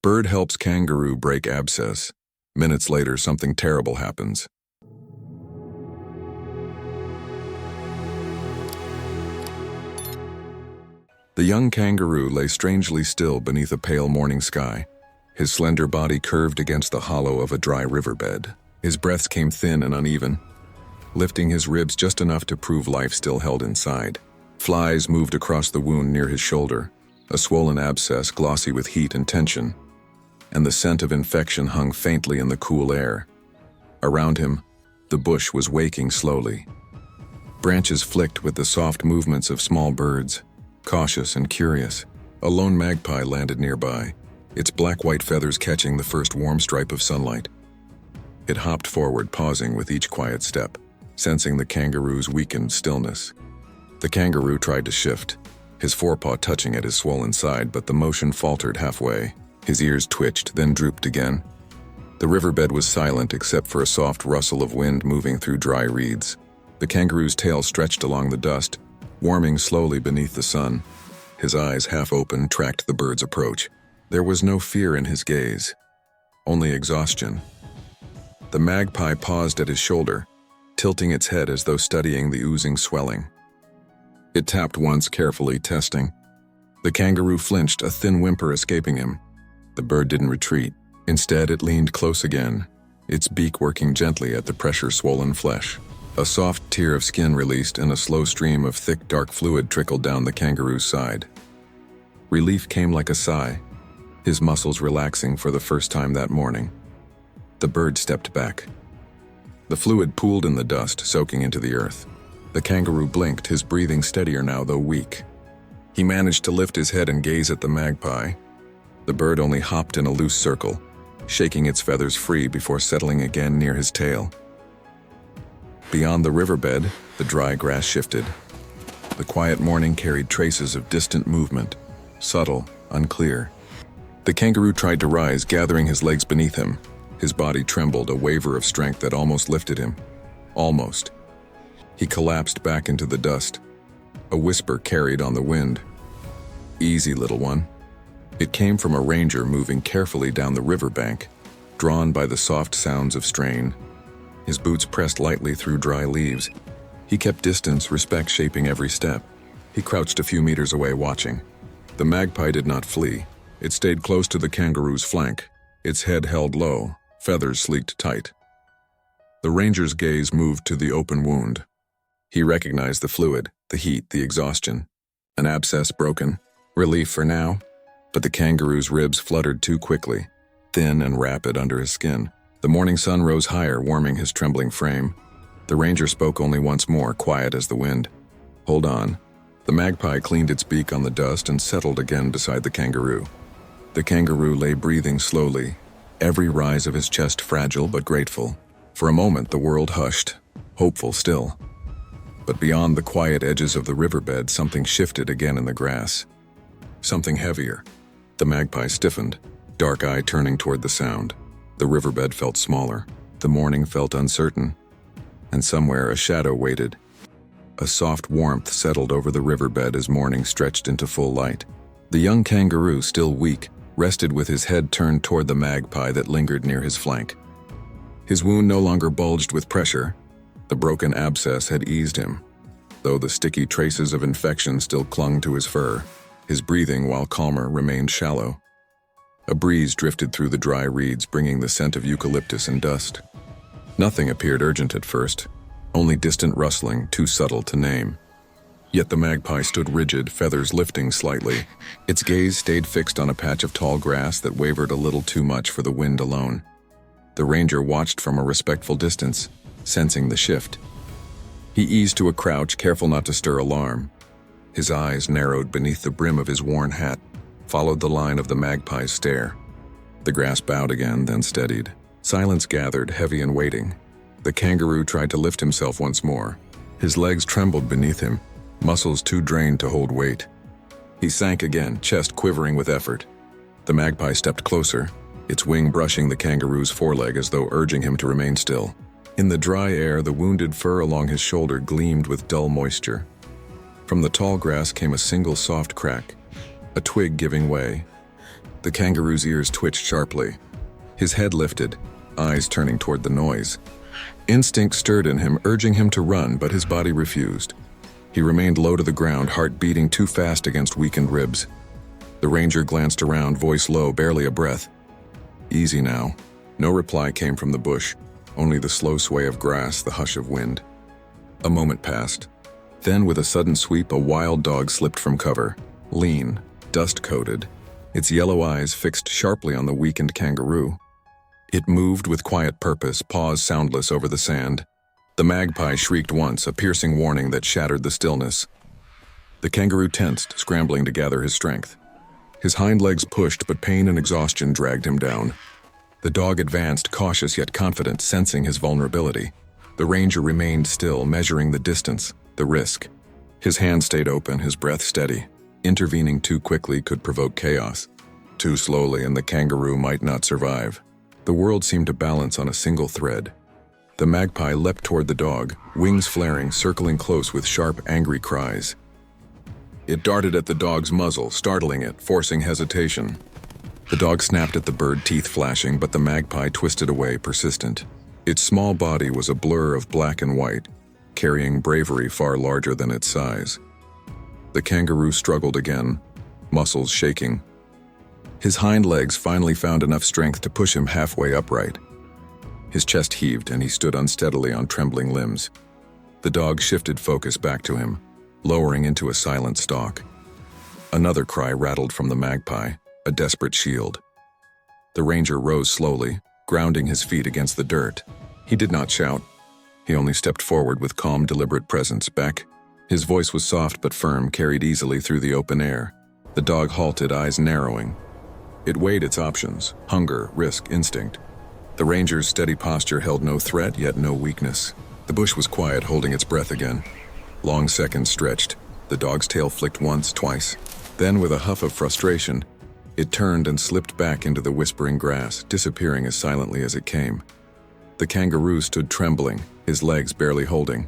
Bird helps kangaroo break abscess. Minutes later, something terrible happens. The young kangaroo lay strangely still beneath a pale morning sky, his slender body curved against the hollow of a dry riverbed. His breaths came thin and uneven, lifting his ribs just enough to prove life still held inside. Flies moved across the wound near his shoulder, a swollen abscess glossy with heat and tension, and the scent of infection hung faintly in the cool air. Around him, the bush was waking slowly. Branches flicked with the soft movements of small birds, cautious and curious. A lone magpie landed nearby, its black-white feathers catching the first warm stripe of sunlight. It hopped forward, pausing with each quiet step, sensing the kangaroo's weakened stillness. The kangaroo tried to shift, his forepaw touching at his swollen side, but the motion faltered halfway. His ears twitched, then drooped again. The riverbed was silent except for a soft rustle of wind moving through dry reeds. The kangaroo's tail stretched along the dust, warming slowly beneath the sun. His eyes, half open, tracked the bird's approach. There was no fear in his gaze, only exhaustion. The magpie paused at his shoulder, tilting its head as though studying the oozing swelling. It tapped once, carefully testing. The kangaroo flinched, a thin whimper escaping him. The bird didn't retreat. Instead, it leaned close again, its beak working gently at the pressure-swollen flesh. A soft tear of skin released and a slow stream of thick, dark fluid trickled down the kangaroo's side. Relief came like a sigh, his muscles relaxing for the first time that morning. The bird stepped back. The fluid pooled in the dust, soaking into the earth. The kangaroo blinked, his breathing steadier now, though weak. He managed to lift his head and gaze at the magpie. The bird only hopped in a loose circle, shaking its feathers free before settling again near his tail. Beyond the riverbed, the dry grass shifted. The quiet morning carried traces of distant movement, subtle, unclear. The kangaroo tried to rise, gathering his legs beneath him. His body trembled, a waver of strength that almost lifted him. Almost. He collapsed back into the dust. A whisper carried on the wind. "Easy, little one." It came from a ranger moving carefully down the riverbank, drawn by the soft sounds of strain. His boots pressed lightly through dry leaves. He kept distance, respect shaping every step. He crouched a few meters away, watching. The magpie did not flee. It stayed close to the kangaroo's flank, its head held low, feathers sleeked tight. The ranger's gaze moved to the open wound. He recognized the fluid, the heat, the exhaustion. An abscess broken. Relief for now. But the kangaroo's ribs fluttered too quickly, thin and rapid under his skin. The morning sun rose higher, warming his trembling frame. The ranger spoke only once more, quiet as the wind. "Hold on." The magpie cleaned its beak on the dust and settled again beside the kangaroo. The kangaroo lay breathing slowly, every rise of his chest fragile but grateful. For a moment the world hushed, hopeful still. But beyond the quiet edges of the riverbed, something shifted again in the grass. Something heavier. The magpie stiffened, dark eye turning toward the sound. The riverbed felt smaller. The morning felt uncertain. And somewhere a shadow waited. A soft warmth settled over the riverbed as morning stretched into full light. The young kangaroo, still weak, rested with his head turned toward the magpie that lingered near his flank. His wound no longer bulged with pressure. The broken abscess had eased him, though the sticky traces of infection still clung to his fur. His breathing, while calmer, remained shallow. A breeze drifted through the dry reeds, bringing the scent of eucalyptus and dust. Nothing appeared urgent at first, only distant rustling, too subtle to name. Yet the magpie stood rigid, feathers lifting slightly. Its gaze stayed fixed on a patch of tall grass that wavered a little too much for the wind alone. The ranger watched from a respectful distance, sensing the shift. He eased to a crouch, careful not to stir alarm. His eyes, narrowed beneath the brim of his worn hat, followed the line of the magpie's stare. The grass bowed again, then steadied. Silence gathered, heavy and waiting. The kangaroo tried to lift himself once more. His legs trembled beneath him, muscles too drained to hold weight. He sank again, chest quivering with effort. The magpie stepped closer, its wing brushing the kangaroo's foreleg as though urging him to remain still. In the dry air, the wounded fur along his shoulder gleamed with dull moisture. From the tall grass came a single soft crack, a twig giving way. The kangaroo's ears twitched sharply. His head lifted, eyes turning toward the noise. Instinct stirred in him, urging him to run, but his body refused. He remained low to the ground, heart beating too fast against weakened ribs. The ranger glanced around, voice low, barely a breath. "Easy now." No reply came from the bush, only the slow sway of grass, the hush of wind. A moment passed. Then, with a sudden sweep, a wild dog slipped from cover, lean, dust-coated, its yellow eyes fixed sharply on the weakened kangaroo. It moved with quiet purpose, paws soundless over the sand. The magpie shrieked once, a piercing warning that shattered the stillness. The kangaroo tensed, scrambling to gather his strength. His hind legs pushed, but pain and exhaustion dragged him down. The dog advanced, cautious yet confident, sensing his vulnerability. The ranger remained still, measuring the distance, the risk. His hand stayed open, his breath steady. Intervening too quickly could provoke chaos. Too slowly, and the kangaroo might not survive. The world seemed to balance on a single thread. The magpie leapt toward the dog, wings flaring, circling close with sharp, angry cries. It darted at the dog's muzzle, startling it, forcing hesitation. The dog snapped at the bird, teeth flashing, but the magpie twisted away, persistent. Its small body was a blur of black and white, carrying bravery far larger than its size. The kangaroo struggled again, muscles shaking. His hind legs finally found enough strength to push him halfway upright. His chest heaved and he stood unsteadily on trembling limbs. The dog shifted focus back to him, lowering into a silent stalk. Another cry rattled from the magpie, a desperate shield. The ranger rose slowly, grounding his feet against the dirt. He did not shout. He only stepped forward with calm, deliberate presence. Back. His voice was soft but firm, carried easily through the open air. The dog halted, eyes narrowing. It weighed its options: hunger, risk, instinct. The ranger's steady posture held no threat, yet no weakness. The bush was quiet, holding its breath again. Long seconds stretched. The dog's tail flicked once, twice. Then, with a huff of frustration, it turned and slipped back into the whispering grass, disappearing as silently as it came. The kangaroo stood trembling, his legs barely holding.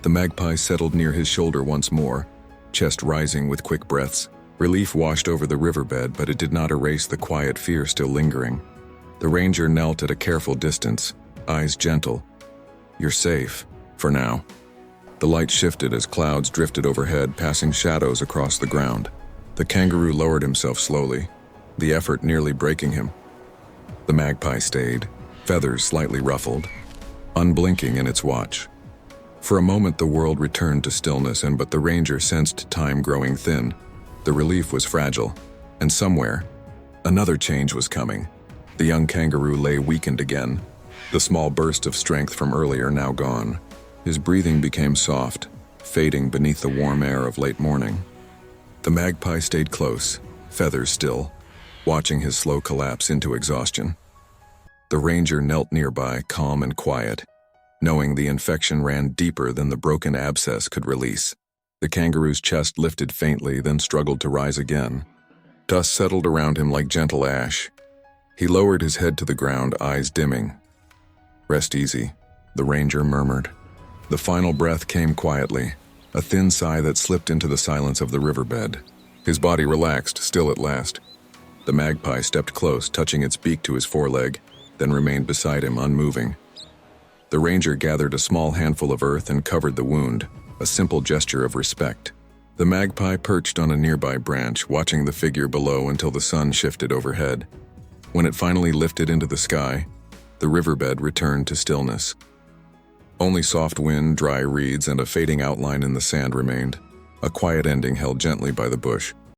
The magpie settled near his shoulder once more, chest rising with quick breaths. Relief washed over the riverbed, but it did not erase the quiet fear still lingering. The ranger knelt at a careful distance, eyes gentle. "You're safe, for now." The light shifted as clouds drifted overhead, passing shadows across the ground. The kangaroo lowered himself slowly, the effort nearly breaking him. The magpie stayed, feathers slightly ruffled, unblinking in its watch. For a moment the world returned to stillness, but the ranger sensed time growing thin. The relief was fragile, and somewhere, another change was coming. The young kangaroo lay weakened again, the small burst of strength from earlier now gone. His breathing became soft, fading beneath the warm air of late morning. The magpie stayed close, feathers still, watching his slow collapse into exhaustion. The ranger knelt nearby, calm and quiet, knowing the infection ran deeper than the broken abscess could release. The kangaroo's chest lifted faintly, then struggled to rise again. Dust settled around him like gentle ash. He lowered his head to the ground, eyes dimming. "Rest easy," the ranger murmured. The final breath came quietly, a thin sigh that slipped into the silence of the riverbed. His body relaxed, still at last. The magpie stepped close, touching its beak to his foreleg, then remained beside him, unmoving. The ranger gathered a small handful of earth and covered the wound, a simple gesture of respect. The magpie perched on a nearby branch, watching the figure below until the sun shifted overhead. When it finally lifted into the sky, the riverbed returned to stillness. Only soft wind, dry reeds, and a fading outline in the sand remained, a quiet ending held gently by the bush.